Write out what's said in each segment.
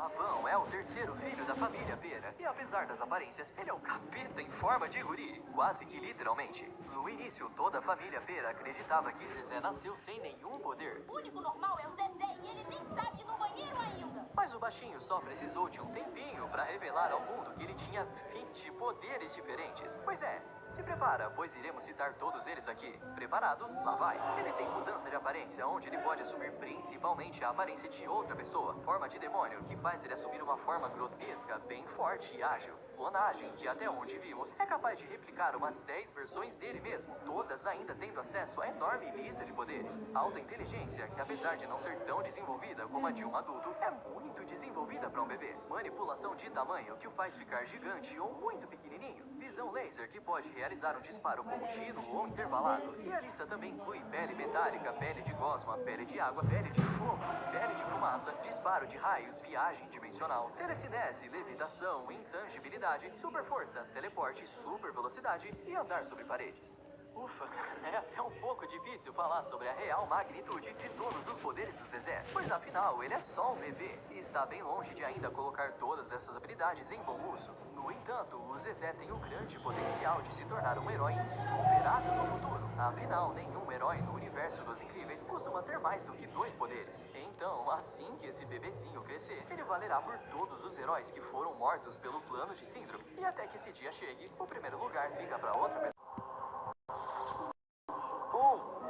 Avão é o terceiro filho da família Pera, e apesar das aparências, ele é o capeta em forma de guri, quase que literalmente. No início, toda a família Pera acreditava que Zezé nasceu sem nenhum poder. O único normal é o Zezé e ele nem sabe ir no banheiro ainda. Mas o baixinho só precisou de um tempinho para revelar ao mundo que ele tinha 20 poderes diferentes. Pois é, se prepara, pois iremos citar todos eles aqui. Preparados? Lá vai. Ele tem mudança de aparência, onde ele pode assumir principalmente a aparência de outra pessoa. Forma de demônio, que faz ele assumir uma forma grotesca, bem forte e ágil. Clonagem, que até onde vimos, é capaz de replicar umas 10 versões dele mesmo, todas ainda tendo acesso a enorme lista de poderes. Alta inteligência, que apesar de não ser tão desenvolvida como a de um adulto, é muito desenvolvida para um bebê. Manipulação de tamanho, que o faz ficar gigante ou muito pequenininho. Visão laser, que pode realizar um disparo contínuo ou intervalado. E a lista também inclui pele metálica, pele de gosma, pele de água, pele de fogo, pele de fumaça, disparo de raios, viagem dimensional, telecinese, levitação, intangibilidade, super força, teleporte, super velocidade e andar sobre paredes. Ufa, é até um pouco difícil falar sobre a real magnitude de todos os poderes do Zezé, pois afinal ele é só um bebê e está bem longe de ainda colocar todas essas habilidades em bom uso. No entanto, o Zezé tem o grande potencial de se tornar um herói insuperável no futuro. Afinal, nenhum herói no universo dos Incríveis costuma ter mais do que 2 poderes. Então, assim que esse bebezinho crescer, ele valerá por todos os heróis que foram mortos pelo plano de Síndrome. E até que esse dia chegue, o primeiro lugar fica para outra pessoa.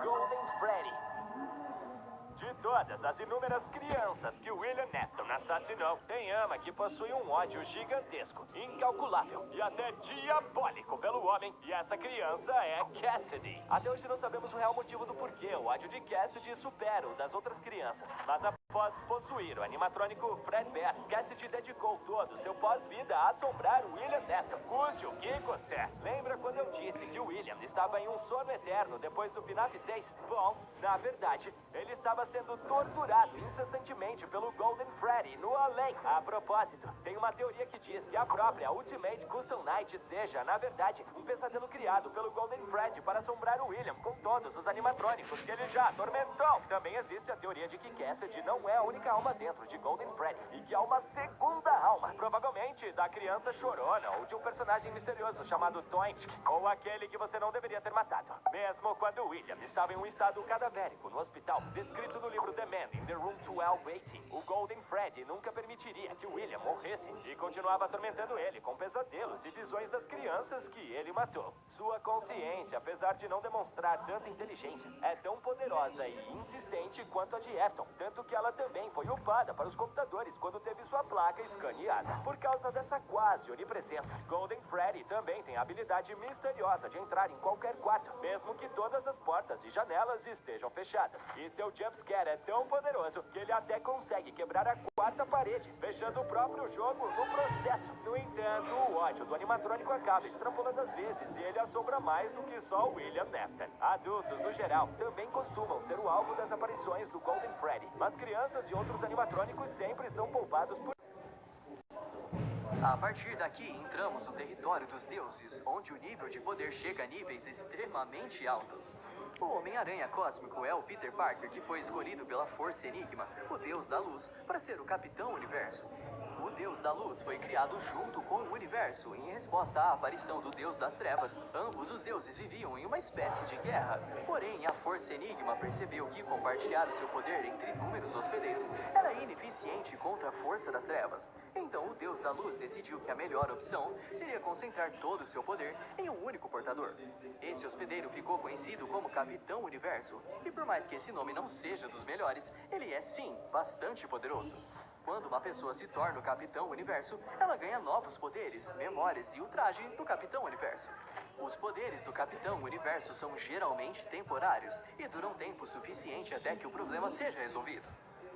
Golden Freddy. De todas as inúmeras crianças que William Afton assassinou, tem ama que possui um ódio gigantesco, incalculável e até diabólico pelo homem, e essa criança é Cassidy. Até hoje não sabemos o real motivo do porquê o ódio de Cassidy supera o das outras crianças, mas após possuir o animatrônico Fredbear, Cassidy dedicou todo o seu pós-vida a assombrar William Afton, custe o que custar. Lembra quando eu disse que o William estava em um sono eterno depois do FNAF 6? Bom, na verdade, ele estava sendo torturado incessantemente pelo Golden Freddy no além. A propósito, tem uma teoria que diz que a própria Ultimate Custom Night seja, na verdade, um pesadelo criado pelo Golden Freddy para assombrar o William com todos os animatrônicos que ele já atormentou. Também existe a teoria de que Cassidy não é a única alma dentro de Golden Freddy e que há uma segunda alma, provavelmente da criança chorona ou de um personagem misterioso chamado Toinsk, ou aquele que você não deveria ter matado. Mesmo quando William estava em um estado cadavérico no hospital, descrito no livro The Man in the Room 1280, o Golden Freddy nunca permitiria que William morresse e continuava atormentando ele com pesadelos e visões das crianças que ele matou. Sua consciência, apesar de não demonstrar tanta inteligência, é tão poderosa e insistente quanto a de Afton, tanto que ela também foi upada para os computadores quando teve sua placa escaneada. Por causa dessa quase onipresença, Golden Freddy também tem a habilidade misteriosa de entrar em qualquer quarto, mesmo que todas as portas e janelas estejam fechadas. E seu jumpscare é tão poderoso que ele até consegue quebrar a quarta parede, fechando o próprio jogo no processo. No entanto, o ódio do animatrônico acaba extrapolando as vezes e ele assombra mais do que só o William Afton. Adultos, no geral, também costumam ser o alvo das aparições do Golden Freddy, mas crianças e outros animatrônicos sempre são poupados por... A partir daqui, entramos no território dos deuses, onde o nível de poder chega a níveis extremamente altos. O Homem-Aranha Cósmico é o Peter Parker que foi escolhido pela Força Enigma, o Deus da Luz, para ser o Capitão Universo. O Deus da Luz foi criado junto com o Universo, em resposta à aparição do Deus das Trevas. Ambos os deuses viviam em uma espécie de guerra. Porém, a Força Enigma percebeu que compartilhar o seu poder entre inúmeros hospedeiros era ineficiente contra a Força das Trevas. Então, o Deus da Luz decidiu que a melhor opção seria concentrar todo o seu poder em um único portador. Esse hospedeiro ficou conhecido como Capitão Universo, e por mais que esse nome não seja dos melhores, ele é sim bastante poderoso. Quando uma pessoa se torna o Capitão Universo, ela ganha novos poderes, memórias e o traje do Capitão Universo. Os poderes do Capitão Universo são geralmente temporários e duram tempo suficiente até que o problema seja resolvido.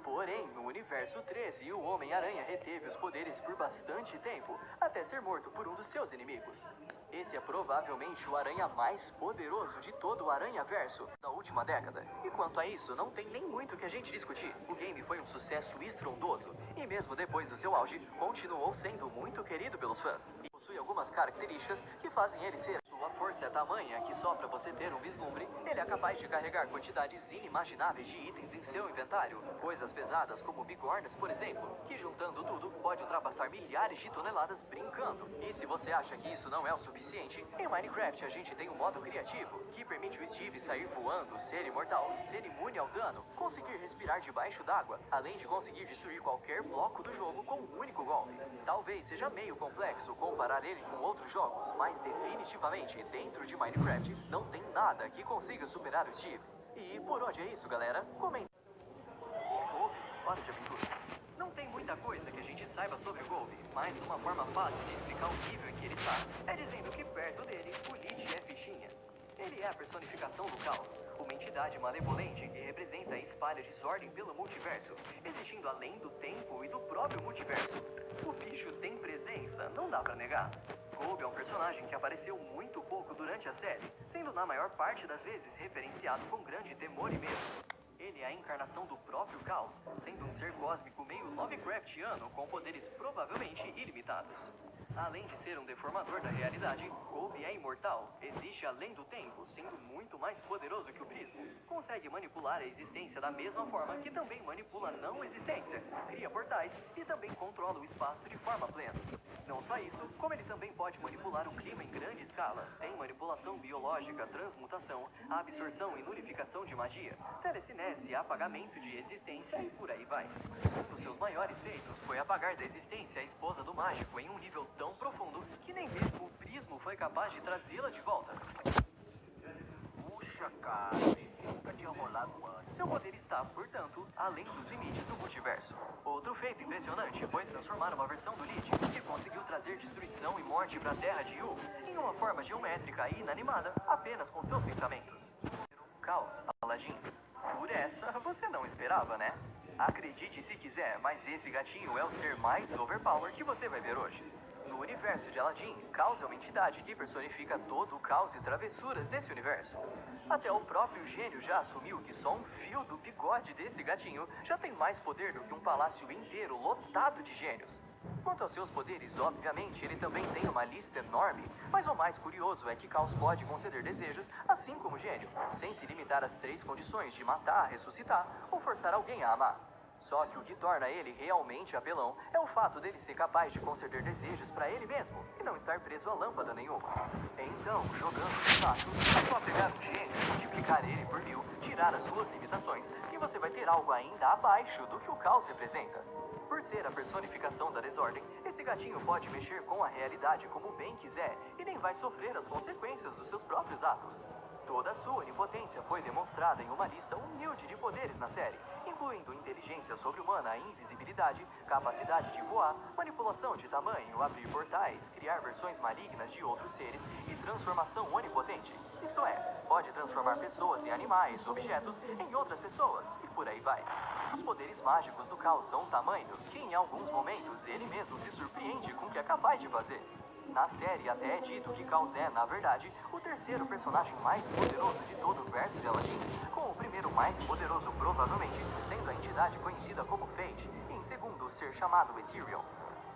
Porém, no Universo 13, o Homem-Aranha reteve os poderes por bastante tempo, até ser morto por um dos seus inimigos. Esse é provavelmente o aranha mais poderoso de todo o Aranhaverso da última década. E quanto a isso, não tem nem muito que a gente discutir. O game foi um sucesso estrondoso, e mesmo depois do seu auge, continuou sendo muito querido pelos fãs. E possui algumas características que fazem ele ser Sua força é tamanha que só para você ter um vislumbre, ele é capaz de carregar quantidades inimagináveis de itens em seu inventário. Coisas pesadas como bigornas, por exemplo, que juntando tudo pode ultrapassar milhares de toneladas brincando. E se você acha que isso não é o suficiente, em Minecraft a gente tem um modo criativo que permite o Steve sair voando, ser imortal, ser imune ao dano, conseguir respirar debaixo d'água, além de conseguir destruir qualquer bloco do jogo com um único golpe. Talvez seja meio complexo comparar ele com outros jogos, mas definitivamente dentro de Minecraft não tem nada que consiga superar o Steve. E por hoje é isso, galera. Comenta. Golbe, hora de aventura. Não tem muita coisa que a gente saiba sobre o Golbe, mas uma forma fácil de explicar o nível em que ele está é dizendo que perto dele o Lich é fichinha. Ele é a personificação do caos, uma entidade malevolente que representa a espalha desordem pelo multiverso, existindo além do tempo e do próprio multiverso. O bicho tem presença, não dá pra negar. Golbe é um personagem que apareceu muito pouco durante a série, sendo na maior parte das vezes referenciado com grande temor e medo. Ele é a encarnação do próprio caos, sendo um ser cósmico meio Lovecraftiano com poderes provavelmente ilimitados. Além de ser um deformador da realidade, Golbe é imortal, existe além do tempo, sendo muito mais poderoso que o Prismo. Consegue manipular a existência da mesma forma que também manipula a não existência, cria portais e também controla o espaço de forma plena. Não só isso, como ele também pode manipular o clima em grande escala, tem manipulação biológica, transmutação, absorção e nulificação de magia, telecinese, apagamento de existência e por aí vai. Um dos seus maiores feitos foi apagar da existência a esposa do mágico em um nível tão profundo que nem mesmo o Prismo foi capaz de trazê-la de volta. Puxa, cara, esse nunca tinha rolado antes. Seu poder está, portanto, além dos limites do multiverso. Outro feito impressionante foi transformar uma versão do Lich, que conseguiu trazer destruição e morte para a Terra de Yu, em uma forma geométrica e inanimada, apenas com seus pensamentos. Caos, Aladdin. Por essa, você não esperava, né? Acredite se quiser, mas esse gatinho é o ser mais overpower que você vai ver hoje. No universo de Aladdin, Caos é uma entidade que personifica todo o caos e travessuras desse universo. Até o próprio gênio já assumiu que só um fio do bigode desse gatinho já tem mais poder do que um palácio inteiro lotado de gênios. Quanto aos seus poderes, obviamente, ele também tem uma lista enorme, mas o mais curioso é que Caos pode conceder desejos, assim como o gênio, sem se limitar às 3 condições de matar, ressuscitar ou forçar alguém a amar. Só que o que torna ele realmente apelão é o fato dele ser capaz de conceder desejos para ele mesmo e não estar preso a lâmpada nenhuma. Então, jogando de fato, é só pegar um gênio, multiplicar ele por 1000, tirar as suas limitações e você vai ter algo ainda abaixo do que o caos representa. Por ser a personificação da desordem, esse gatinho pode mexer com a realidade como bem quiser e nem vai sofrer as consequências dos seus próprios atos. Toda a sua onipotência foi demonstrada em uma lista humilde de poderes na série, incluindo inteligência sobre-humana, invisibilidade, capacidade de voar, manipulação de tamanho, abrir portais, criar versões malignas de outros seres e transformação onipotente. Isto é, pode transformar pessoas em animais, objetos, em outras pessoas, e por aí vai. Os poderes mágicos do caos são tamanhos que, em alguns momentos, ele mesmo se surpreende com o que é capaz de fazer. Na série até é dito que Caos é, na verdade, o terceiro personagem mais poderoso de todo o verso de Aladdin, com o primeiro mais poderoso provavelmente sendo a entidade conhecida como Fate, e em segundo o ser chamado Ethereal.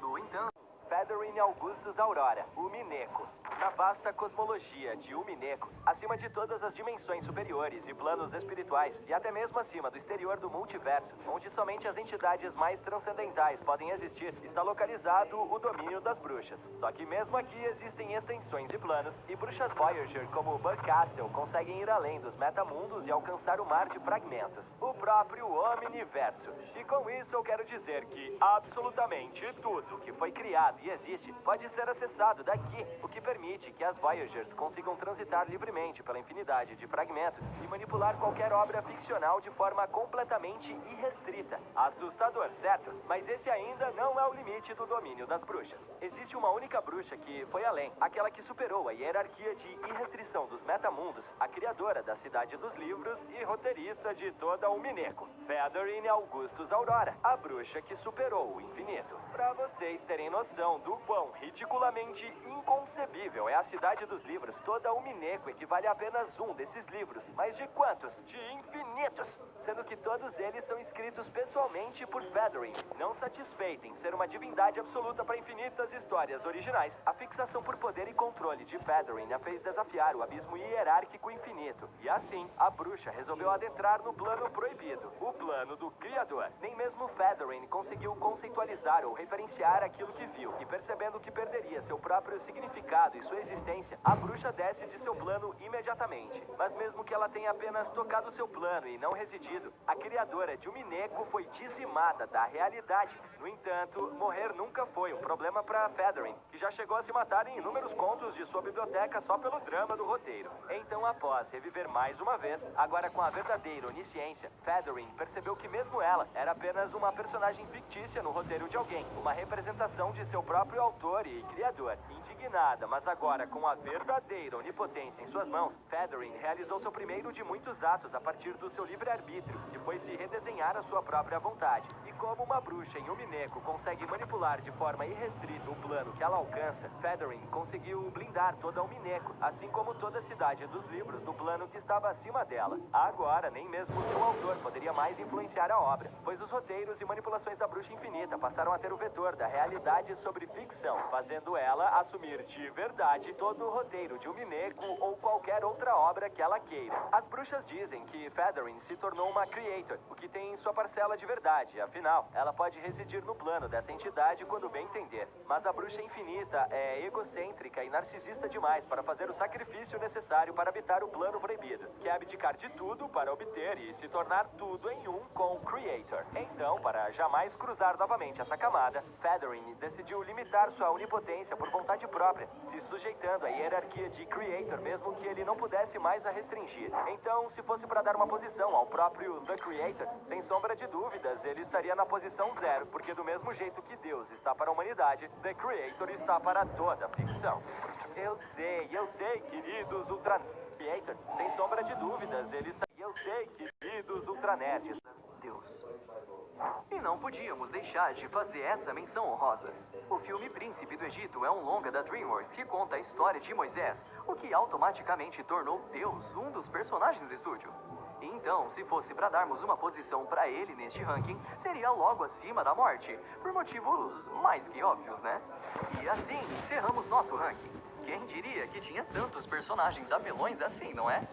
No entanto, Featherin Augustus Aurora, o Mineco. Na vasta cosmologia de Umineco, acima de todas as dimensões superiores e planos espirituais, e até mesmo acima do exterior do multiverso, onde somente as entidades mais transcendentais podem existir, está localizado o domínio das bruxas. Só que mesmo aqui existem extensões e planos, e bruxas Voyager como Bug Castle conseguem ir além dos metamundos e alcançar o mar de fragmentos, o próprio Omniverso. E com isso eu quero dizer que absolutamente tudo que foi criado e existe pode ser acessado daqui, o que permite que as Voyagers consigam transitar livremente pela infinidade de fragmentos e manipular qualquer obra ficcional de forma completamente irrestrita. Assustador, certo? Mas esse ainda não é o limite do domínio das bruxas. Existe uma única bruxa que foi além, aquela que superou a hierarquia de irrestrição dos metamundos, a criadora da Cidade dos Livros e roteirista de toda o Mineco, Featherin Augustus Aurora, a bruxa que superou o infinito. Pra vocês terem noção noção do quão ridiculamente inconcebível é a Cidade dos Livros, toda Umineco equivale a apenas um desses livros. Mas de quantos? De infinitos! Sendo que todos eles são escritos pessoalmente por Featherin. Não satisfeito em ser uma divindade absoluta para infinitas histórias originais, a fixação por poder e controle de Featherin a fez desafiar o abismo hierárquico infinito. E assim, a bruxa resolveu adentrar no plano proibido, o plano do Criador. Nem mesmo Featherin conseguiu conceitualizar ou referenciar aquilo que viu, e percebendo que perderia seu próprio significado e sua existência, a bruxa desce de seu plano imediatamente. Mas mesmo que ela tenha apenas tocado seu plano e não residido, a criadora de Umineco foi dizimada da realidade. No entanto, morrer nunca foi um problema para Featherin, que já chegou a se matar em inúmeros contos de sua biblioteca só pelo drama do roteiro. Então, após reviver mais uma vez, agora com a verdadeira onisciência, Featherin percebeu que mesmo ela era apenas uma personagem fictícia no roteiro de alguém, uma representação de seu próprio autor e criador. Indignada, mas agora com a verdadeira onipotência em suas mãos, Featherin realizou seu primeiro de muitos atos a partir do seu livre-arbítrio, que foi se redesenhar à sua própria vontade. E como uma bruxa em Umineco consegue manipular de forma irrestrita o plano que ela alcança, Featherin conseguiu blindar toda a Umineco, assim como toda a Cidade dos Livros do plano que estava acima dela. Agora, nem mesmo seu autor poderia mais influenciar a obra, pois os roteiros e manipulações da Bruxa Infinita passaram a ter o vetor da realidade sobre ficção, fazendo ela assumir de verdade todo o roteiro de Umineco ou qualquer outra obra que ela queira. As bruxas dizem que Featherin se tornou uma creator, o que tem sua parcela de verdade, afinal, ela pode residir no plano dessa entidade quando bem entender. Mas a Bruxa Infinita é egocêntrica e narcisista demais para fazer o sacrifício necessário para habitar o plano proibido, que é abdicar de tudo para obter e se tornar tudo em um com o Creator. Então, para jamais cruzar novamente essa camada, Featherin decidiu limitar sua onipotência por vontade própria, se sujeitando à hierarquia de Creator, mesmo que ele não pudesse mais a restringir. Então, se fosse para dar uma posição ao próprio The Creator, sem sombra de dúvidas, ele estaria na posição 0, porque do mesmo jeito que Deus está para a humanidade, The Creator está para toda a ficção. Eu sei, queridos Ultra Creator, sem sombra de dúvidas, ele está... Eu sei, queridos Ultranerds. Deus. E não podíamos deixar de fazer essa menção honrosa. O filme Príncipe do Egito é um longa da DreamWorks que conta a história de Moisés, o que automaticamente tornou Deus um dos personagens do estúdio. Então, se fosse para darmos uma posição para ele neste ranking, seria logo acima da morte, por motivos mais que óbvios, né? E assim, encerramos nosso ranking. Quem diria que tinha tantos personagens apelões assim, não é?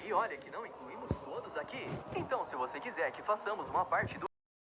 E olha que não incluímos todos aqui. Então, se você quiser que façamos uma parte do